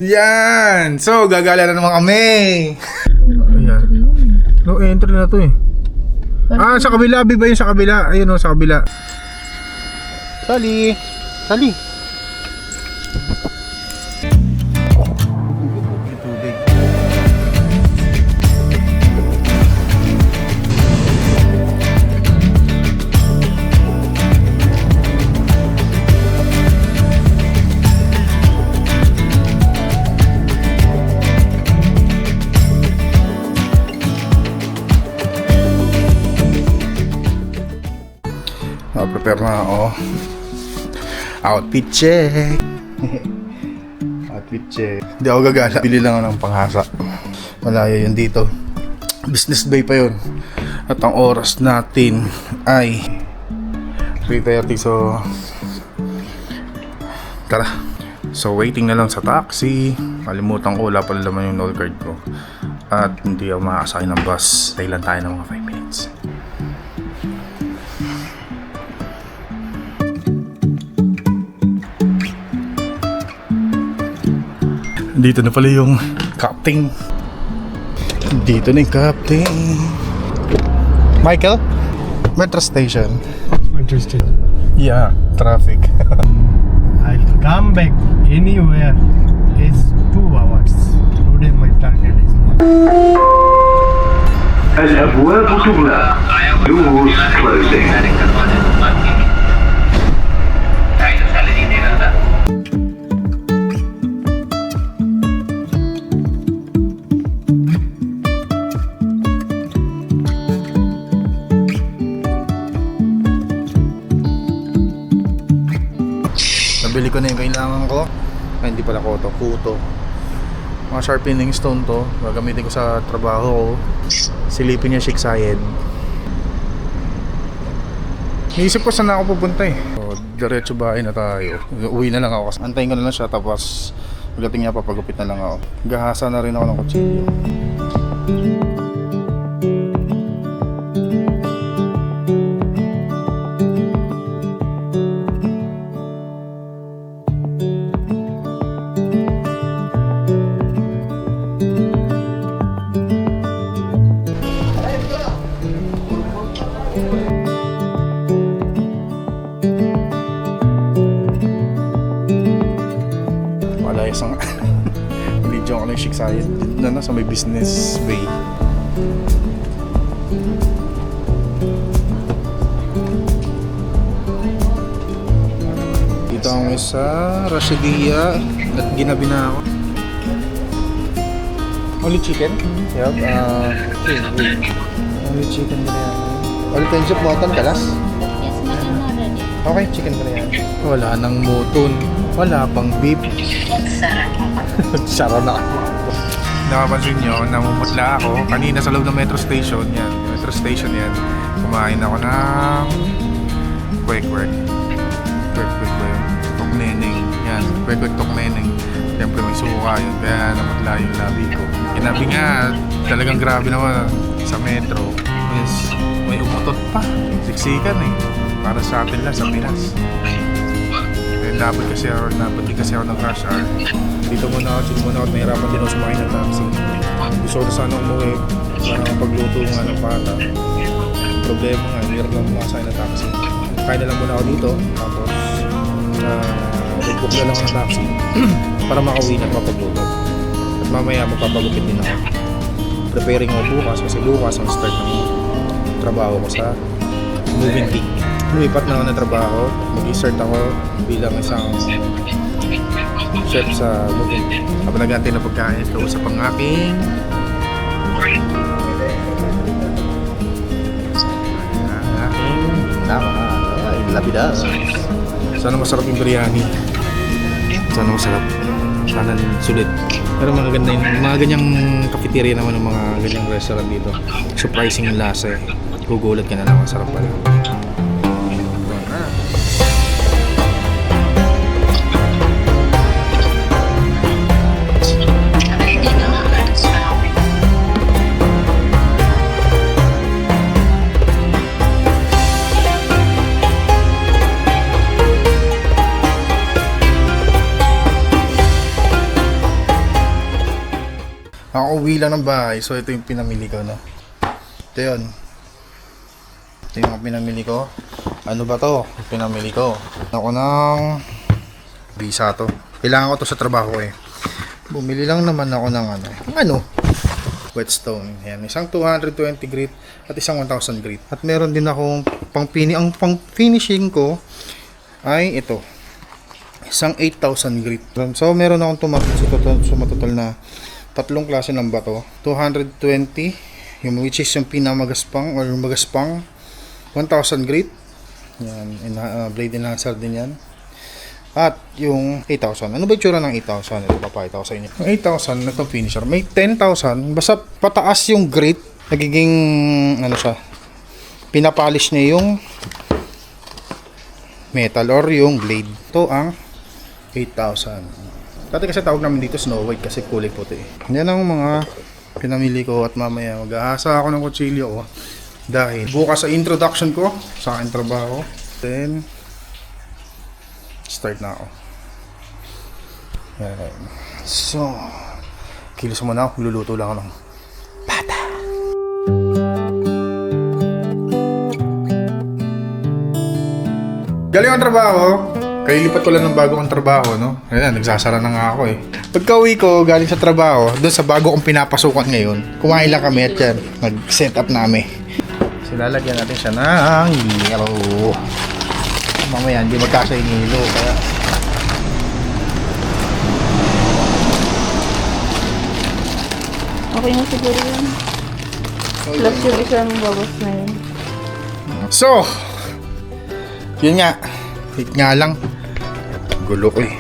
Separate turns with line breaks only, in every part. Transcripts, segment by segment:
Yan! So, gagala na naman kami! Ayan. No entry na to eh. Ah, sa kabila. Ba yun sa kabila? Ayun o, sa kabila. Sali! Sali! Prepare na ako. Outfit check. Outfit check. Hindi ako gagala. Bili lang ako ng panghasa. Malayo yun dito. Business day pa yun. At ang oras natin ay 3:30. So tara. So waiting na lang sa taxi. Kalimutan ko, wala pala naman yung noll card ko. At hindi ako makakasakay ng bus. Tayo lang tayo ng mga 5 minutes. Dito na pala yung captain. Dito na yung captain. Michael? Metro station.
Metro station.
Yeah, traffic.
I'll come back anywhere is 2 hours. Today my target is
الأبواب تغلق. Doors closing.
Nabili ko na yung kailangan ko. Ay, hindi pala kuto. Mga sharpening stone to. Gagamitin ko sa trabaho ko. Silipin niya Sheikh Zayed. Iisip ko saan ako pupunta eh. So, diretso bahay na tayo. Uwi na lang ako. Antayin ko na lang siya. Tapos pagdating niya papagupit na lang ako. Gahasa na rin ako ng kutsilyo. Isang video ko ng Sheikh Zayed na sa may business bay. Dito ako sa Rashidiyya at ginabi na ako. Only chicken? Yup. Only chicken biryani. All kinds of mutton kalas?
Yes, madam, already.
Okay, chicken biryani. Wala nang mutton. Wala pang beef. Sara na. Nakapansin nyo, namumutla ako. Kanina sa loob ng metro station yan. Metro station yan. Kumain ako ng kwek-kwek. Kwek-kwek ba yun? Tokneneng. Yan. Kwek-kwek tokneneng. Siyempre may suka yun. Kaya namutla yung labi ko. Kinabi nga, talagang grabe naman sa metro. Yes, may umutot pa. Siksikan eh. Para sa atin lang, sa Pinas. Dapat din kasi ako ng rush hour. Dito muna ako, nahirapan din ako sumakay ng taxi. Gusto ko sana umuwi para makapagluto nga ng pata. Problema nga, hirap lang makasakay ng taxi. Kaya na lang muna ako dito, tapos mag-book na lang ako ng taxi para makauwi na at mapagluto. At mamaya magpapagupit din ako. Preparing ako bukas kasi bukas ang start ng trabaho ko sa moving peak. Lumipat na ako ng trabaho, mag-start ako bilang isang chef sa moving peak. Habang nag-aantay na pagkain, ito sa pang-aking lapidas. Sana masarap yung biryani. Sana masarap. Sana sulit. Pero mga ganda yung mga ganyang cafeteria naman ng mga ganyang restaurant dito. Surprising yung lasa eh. Gugulat ka na lang, masarap pala. Kakauwi lang ng bahay. So, ito yung pinamili ko, no? Ito yun. Ito yung mga pinamili ko. Ano ba to? Pinamili ko. Ako ng visa to. Kailangan ko to sa trabaho eh. Bumili lang naman ako ng whetstone. Yan, isang 220 grit at isang 1000 grit. At meron din akong ang pang finishing ko ay ito. Isang 8000 grit. So meron akong sumatotal na tatlong klase ng bato. 220, yung which is yung pinamagaspang or magaspang 1000 grit. Yan, blade enhancer din yan. At yung 8,000. Ano ba yung tsura ng 8,000? Ito, papakita ko sa inyo. Yung 8,000 na itong finisher. May 10,000. Basta pataas yung grit. Nagiging, pinapolish niya yung metal or yung blade. Ito ang 8,000. Dati kasi tawag namin dito Snow White kasi kulay puti. Yan ang mga pinamili ko at mamaya mag-aasa ako ng kutsilyo. Dahil bukas sa introduction ko sa aking trabaho. Then, start na ako. Ayan. So, kilos muna ako. Luluto lang ako ng pata. Galing ang trabaho. Kailipat ko lang ng bago kong trabaho, no? Ayan, nagsasara na nga ako eh. Pagka uwi ko, galing sa trabaho, doon sa bago kong pinapasukan ngayon, kumain lang kami at yan, nag-set up namin. Silalagyan natin siya ng yellow. Mamaya hindi magkasa yung hilo kaya
Okay na siguro yun. Plus yung isang babas na yun.
so yun nga hit nga lang gulo ko eh.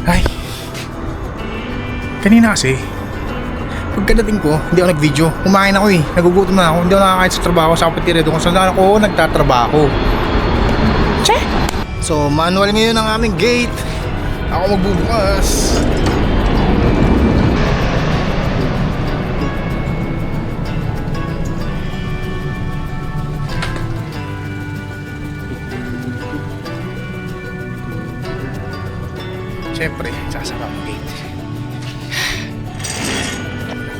Ay, kanina kasi pagkadating ko, hindi ako nag-video. Kumain ako eh. Nagugutom na ako. Hindi ako nakakain sa trabaho sa kapatiredo kung saan ako nagtatrabaho. Che! So, manual ngayon ang aming gate. Ako magbubukas. Siyempre, sasara ang gate.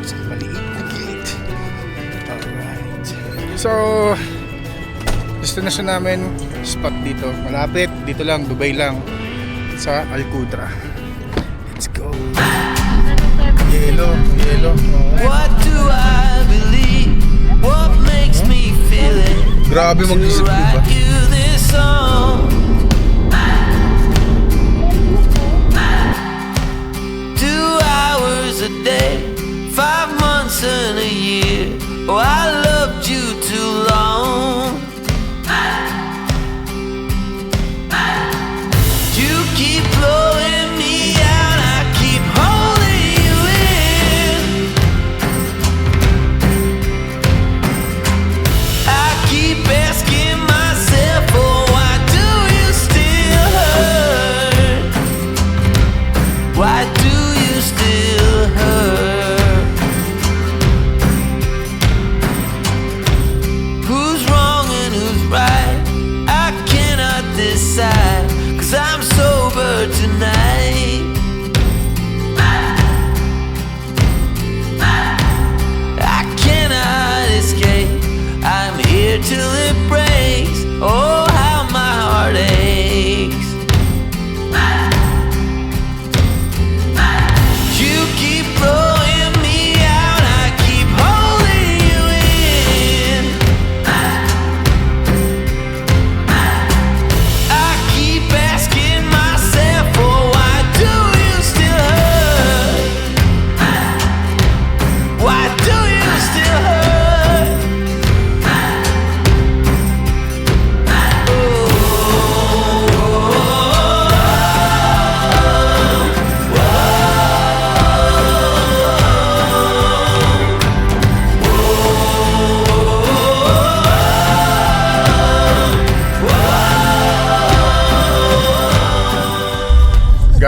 Sa maliit na gate. Alright. So, destination namin, spot dito. Malapit, dito lang, Dubai lang. Sa Alcudra. Let's go. Yelo.
What do I believe? What makes me feel it?
Grabe mag-isip, diba?
Write you this song. 2 hours a day, 5 months and a year. Oh, I loved you too long. You keep blowing me out, I keep holding you in. I keep asking myself, oh, why do you still hurt? Why do you still hurt?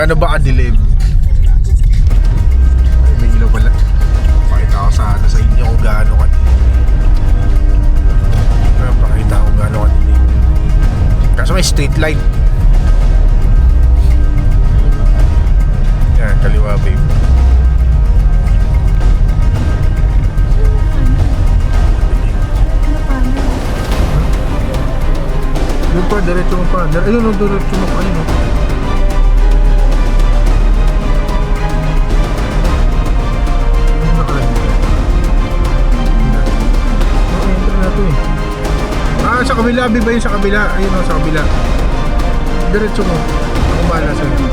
Gaano ba kadilim? Ay, may ilaw pala. Pakita ko sana sa inyo kung gaano kadilim. Pakita ko kung gaano kadilim. Kaso may street light. Yan, kaliwa babe. Yun pa, diretso mo pa. Ayun o, diretso mo pa. Ayun o. Sa kabila, ba yun sa kabila? Ayun o, sa kabila. Diretso mo. Ako bahala sa'yo.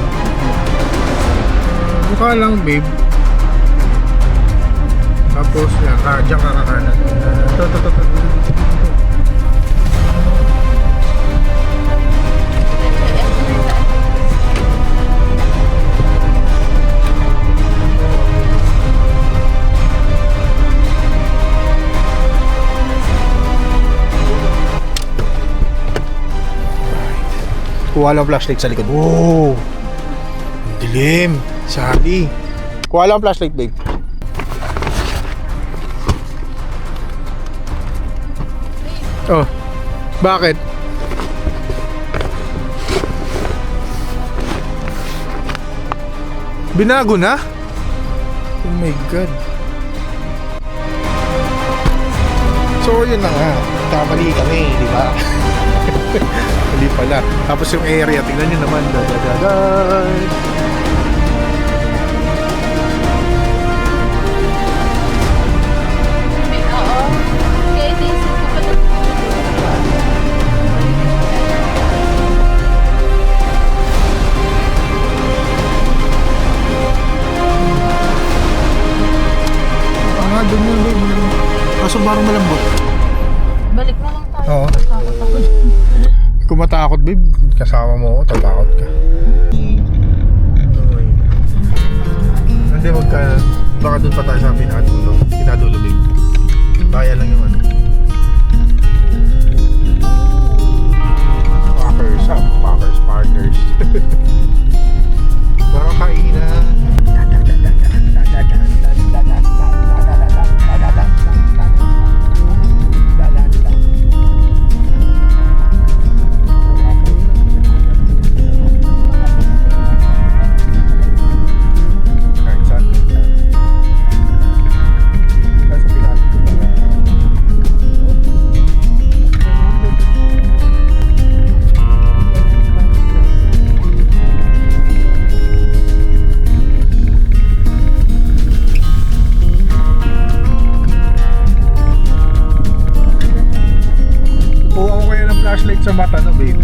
Mukha lang, babe. Tapos, yan, diyan ka kakanan. Ito. Kuha lang flashlight sa likod. Wow! Ang dilim. Sabi. Kuha lang flashlight, babe. Oh. Bakit? Binago na? Oh my God. So, yun na nga. Kamali kami, di ba? Hindi pala. Tapos yung area, tingnan nyo naman.
Oo. Kaya iniisip ko pa na.
Doon yun, babe. Kaso parang malambot.
Balik na lang tayo.
Oo.
Takot ako.
Kung matakot, babe, kasama mo ako, tatakot ka. Okay. Hindi, baka doon pa tayo sa pinadulo, babe. Baya lang yung ano. Parkers. Parang kainan. Flashlight sa mata na, babe.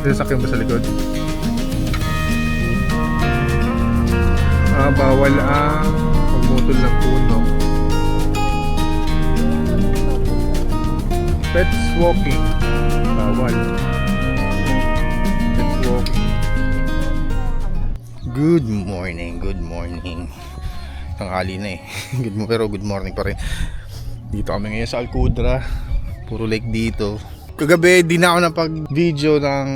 Sasakyan ba sa likod? Bawal ang pagmutol ng puno. Pets walking. Bawal. Pets walking. Good morning. Tanghali na eh. Pero good morning pa rin. Dito kami ngayon sa Alcudra. Puro lake dito. Kagabi, di na ako napag-video ng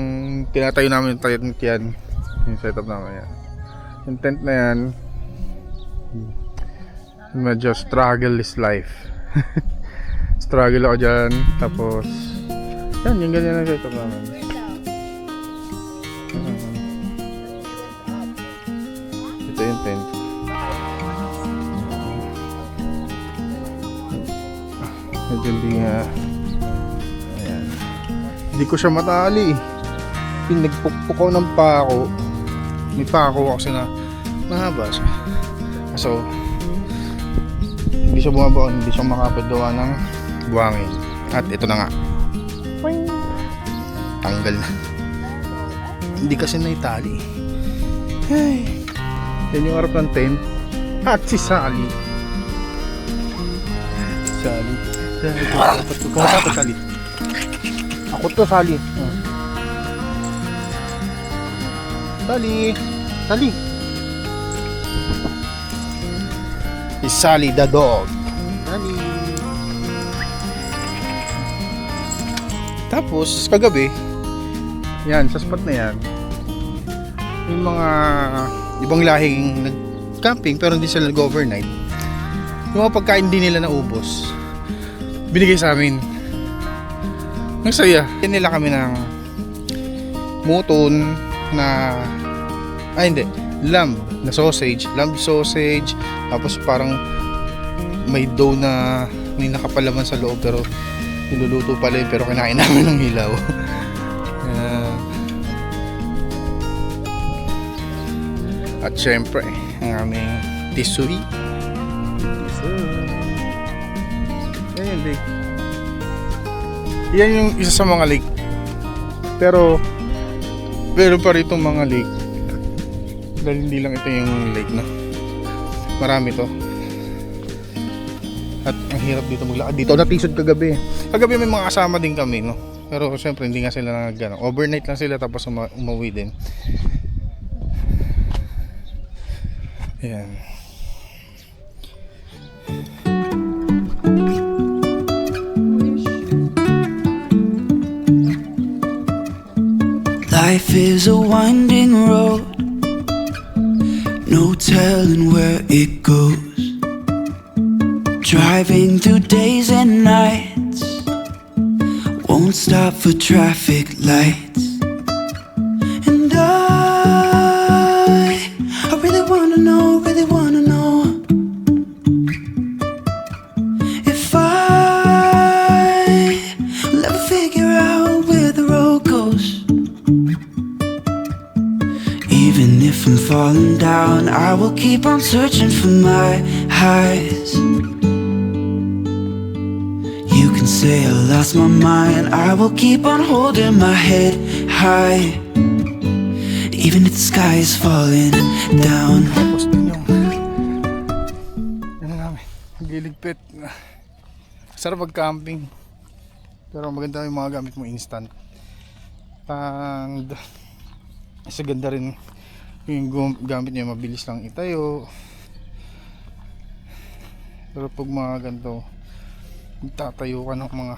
tinatayo namin yung tent yan. Yung setup namin yan. Yung tent na yan, medyo struggle is life. Struggle ako dyan. Tapos, yan, yung ganyan ang setup namin. Ito yung tent. Medyo hindi nga. Hindi ko siya matali. Pinagpukpuk ko ng pako. May pako kasi na mahaba siya. So, hindi siya bumaba, hindi siya makapit gawa ng buhangin. At ito na nga. Tanggal na. Hindi kasi naitali. Ay. Yan yung harap ng tent. At si Sally. Sally. Kumusta to, Sally? Ako to, Sally. Oh. Sally. Sally. Si Sally the dog. Sally. Tapos, kagabi, yan, sa spot na yan, yung mga ibang lahing nag-camping pero hindi sila nag-overnight. Yung mga pagkain hindi nila naubos, binigay sa amin. Ang saya. Yan nila kami ng muton na, hindi, lamb na sausage. Lamb sausage. Tapos parang may dough na may nakapalaman sa loob pero niluluto pala yun pero kinain namin ng hilaw. At syempre, ang aming tisui. Yan yung lake. Yan yung isa sa mga lake. Pero pa rito mga lake. Dahil hindi lang ito yung lake, no? Marami to. At ang hirap dito maglakad. Dito natisod kagabi. Kagabi may mga kasama din kami, no? Pero syempre hindi nga sila nag overnight lang sila tapos umuwi din. Ayan.
Life is a winding road, no telling where it goes. Driving through days and nights, won't stop for traffic lights. And I really wanna know if I will ever figure out where the road goes. Even if I'm falling down, I will keep on searching for my highs. You can say I lost my mind, I will keep on holding my head high. Even if the sky is falling down.
Tapos din yung ano namin, giligpit. Sarap mag-camping. Pero maganda yung mga gamit mo instant. And isa ganda rin yung gamit niya, mabilis lang itayo. Pero pag mga ganito, magtatayo ka ng mga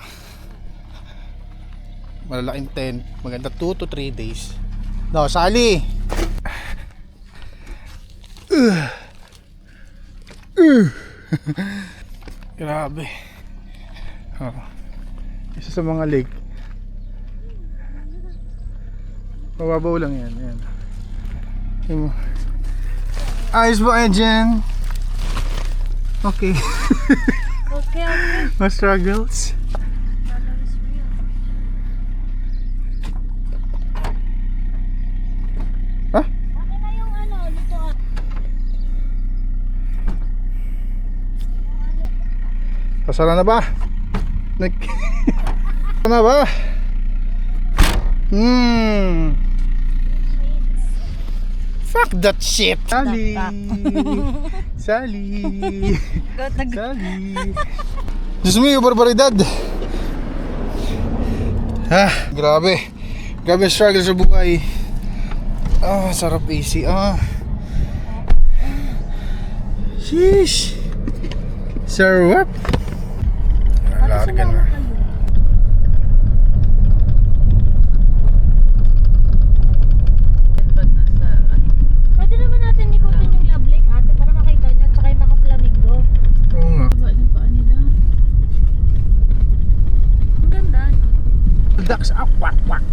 malalaking tent, maganda 2 to 3 days. No, Sally! Grabe. Oh. Isa sa mga lake. Mababaw lang yan. Yan. Ayos ba kayo dyan? Okay.
Okay.
Mas struggles. Ha?
Ano na yung lutoan?
Pasara na ba? Na ba? Fuck that shit. Sally. Sally. Sally. Diyos mo yung barbaridad. Grabe. Grabe struggle sa buhay. Sarap AC. Sheesh. Sarap. Larga na.
Pwede naman natin ikutin yung love lake, ate, para makita niya, tsaka yung mga flamingo.
Oo nga.
Haba ng paa nila. Ang ganda.
Ducks quack quack.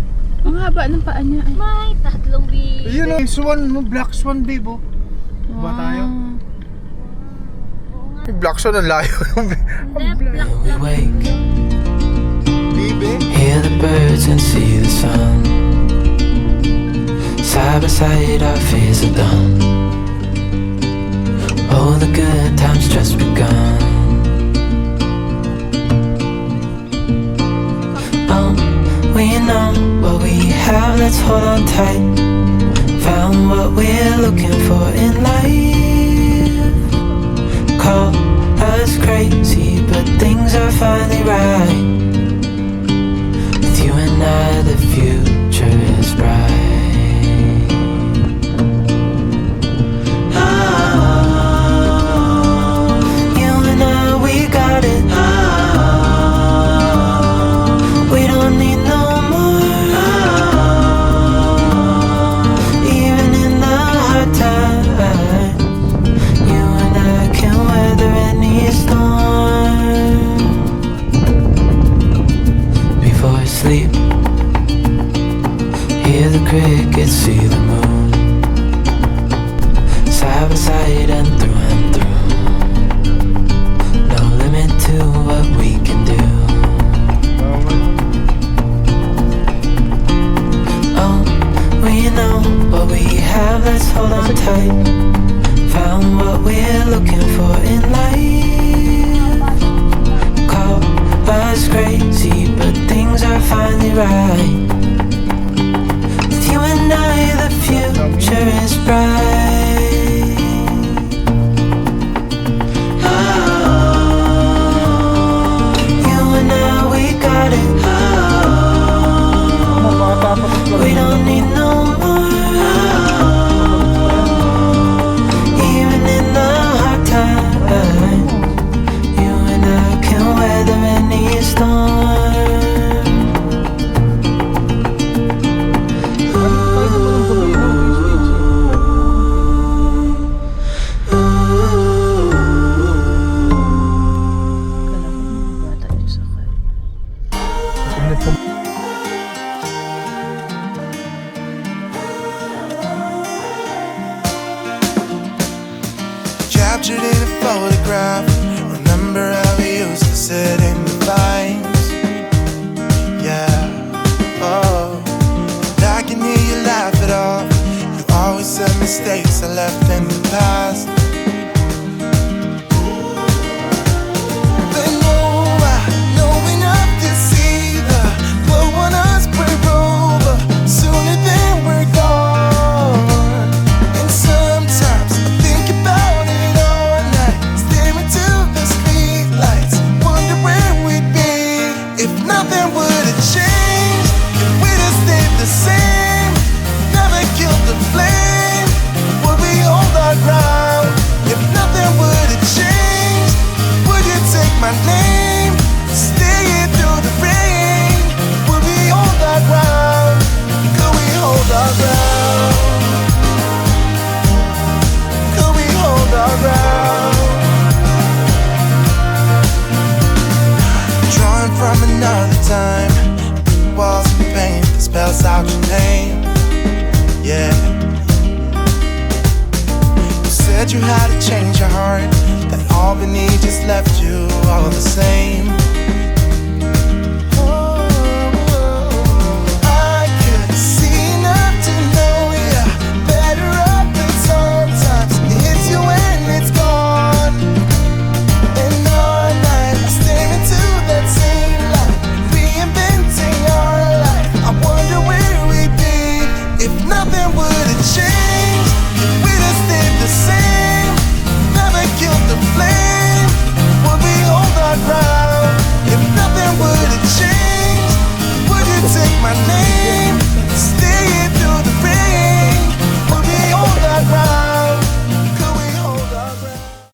Ang haba ng paa niya. May tatlong bee.
Yun o, swan, black swan babe oh. Ba tayo? Yung black swan ang layo.
We wake,
Baby.
hear the birds and see the sun. Side by side our fears are done. Oh, the good times just begun. Oh, we know what we have let's hold on tight. Found what we're looking for in life. Call us crazy, but things are finally right. With you and I, the future is bright. You and I, we got it. We don't need no more. Even in the hard time, you and I can weather any storm. Before I sleep, hear the crickets, see the moon. Side by side and through. No limit to what we can do. Oh, we know what we have, let's hold on tight. Found what we're looking for in life. Call us crazy, but things are finally right. With you and I, the future is bright. You and I, we got it. We don't need no more. Even in the hard time, you and I can weather any storm.
Captured in a photograph. Remember how we used to sit in the vines? Yeah, oh. And I can hear you laugh it off. You always said mistakes are left in the past. But no, I know enough to see the glow on us break over sooner than we're gone. And sometimes I think about it all night, staring to the streetlights, wonder where we'd be if nothing would have changed, if we'd have stayed the same, never killed the flame. Would we hold our ground if nothing would have changed? Would you take my name, stay here through the rain? Would we hold our ground? Could we hold our ground? Could we hold our ground? Drawing from another time, walls of paint that spells out your name. Yeah. You said you had to change your heart, that Albany just left you all the same.